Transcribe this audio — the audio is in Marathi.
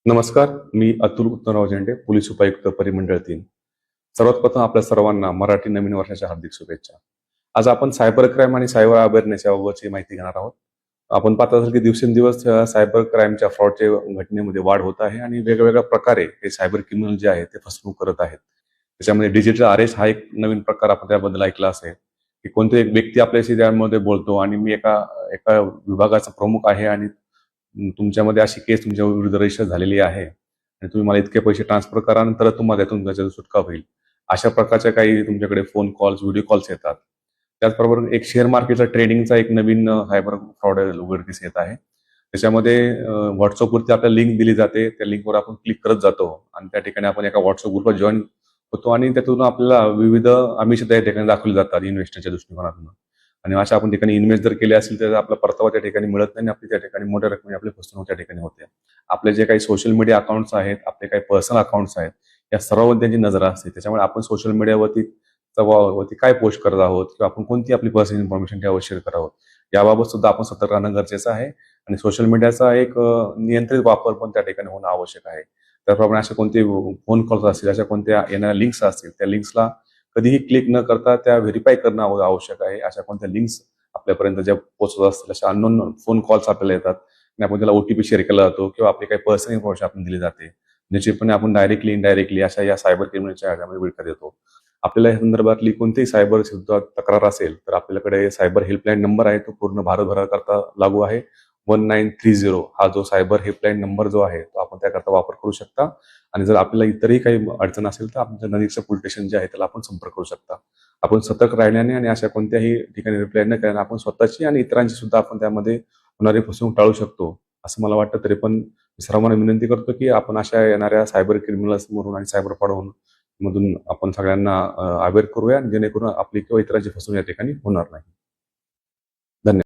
नमस्कार, मी अतुल उत्तमराव झेंडे, पोलीस उपायुक्त परिमंडळ 3. सर्वात प्रथम आपल्या सर्वांना मराठी नवीन वर्षाच्या हार्दिक शुभेच्छा. आज आपण सायबर क्राईम आणि सायबर अवेअरनेस याबाबतची माहिती घेणार आहोत. आपण पाहत असाल की दिवसेंदिवस सायबर क्राईमच्या फ्रॉडच्या घटनेमध्ये वाढ होत आहे आणि वेगवेगळ्या प्रकारे हे सायबर क्रिमिनल जे आहेत ते फसवणूक करत आहेत. त्याच्यामध्ये डिजिटल अरेस्ट हा एक नवीन प्रकार आपण त्याबद्दल ऐकला असेल, की कोणती एक व्यक्ती आपल्याशी त्यामध्ये बोलतो आणि मी एका एका विभागाचा प्रमुख आहे आणि तुमच्यामध्ये अशी केस तुमच्या विरुद्ध रजिस्टर झालेली आहे आणि तुम्ही मला इतके पैसे ट्रान्सफर करा नंतर तुम्हाला त्याच्यातून सुटका होईल. अशा प्रकारच्या काही तुमच्याकडे फोन कॉल्स, व्हिडिओ कॉल्स येतात. त्याचबरोबर एक शेअर मार्केटचा ट्रेडिंगचा एक नवीन सायबर फ्रॉड उघडकीस येत आहे. त्याच्यामध्ये WhatsAppवरती आपल्याला लिंक दिली जाते. त्या लिंकवर आपण क्लिक करत जातो आणि त्या ठिकाणी आपण एका WhatsApp ग्रुपवर जॉइन होतो आणि त्यातून आपल्याला विविध आमिष त्या ठिकाणी दाखवली जातात इन्व्हेस्टरच्या दृष्टिकोनातून. आणि अशा आपण ठिकाणी इन्व्हेस्ट जर केले असेल तर आपला परतावा त्या ठिकाणी मिळत नाही आणि आपली त्या ठिकाणी मोठ्या रकमेने आपली फसवणूक त्या ठिकाणी होते. आपले जे काही सोशल मीडिया अकाउंट्स आहेत, आपले काही पर्सनल अकाउंट्स आहेत, या सर्वांवर त्यांची नजर असते. त्याच्यामुळे आपण सोशल मीडियावरती वरती काय पोस्ट करत आहोत किंवा आपण कोणती आपली पर्सनल इन्फॉर्मेशन त्यावर शेअर करत आहोत, याबाबत सुद्धा आपण सतर्क राहणं गरजेचं आहे आणि सोशल मीडियाचा एक नियंत्रित वापर पण त्या ठिकाणी होणं आवश्यक आहे. त्याप्रमाणे असे कोणते फोन कॉल्स असतील, अशा कोणत्या येणाऱ्या लिंक्स असतील, त्या लिंक्सला कधीही क्लिक न करता त्या व्हेरीफाय करणं आवश्यक आहे. अशा कोणत्या लिंक्स आपल्यापर्यंत ज्या पोहोचत असतील, अशा अननोन फोन कॉल्स आपल्याला येतात आणि आपण त्याला ओटीपी शेअर केला जातो किंवा आपली काही पर्सनल इन्फॉर्मेशन आपण दिली जाते. निश्चितपणे आपण डायरेक्टली, इनडायरेक्टली अशा या सायबर क्रिमिनलच्या ह्याच्यामध्ये विळखा देतो. आपल्याला या संदर्भातली कोणतीही सायबर तक्रार असेल तर आपल्याकडे सायबर हेल्पलाईन नंबर आहे, तो पूर्ण भारतभराकरता लागू आहे. 1930 हा जो सायबर हेल्पलाईन नंबर जो आहे तो आपण त्याकरता वापर करू शकता आणि जर आपल्याला इतरही काही अडचण असेल तर आपल्या नजीकचं पोलीस स्टेशन जे आहे त्याला आपण संपर्क करू शकता. आपण सतर्क राहिल्याने आणि अशा कोणत्याही ठिकाणी रिप्लाय न केल्याने आपण स्वतःची आणि इतरांची सुद्धा आपण त्यामध्ये होणारी फसवणूक टाळू शकतो, असं मला वाटतं. तरी पण मी सर्वांना विनंती करतो की आपण अशा येणाऱ्या सायबर क्रिमिनल्समधून आणि सायबर फ्रॉड मधून आपण सगळ्यांना अवेअर करूया जेणेकरून आपली किंवा इतरांची फसवणूक या ठिकाणी होणार नाही.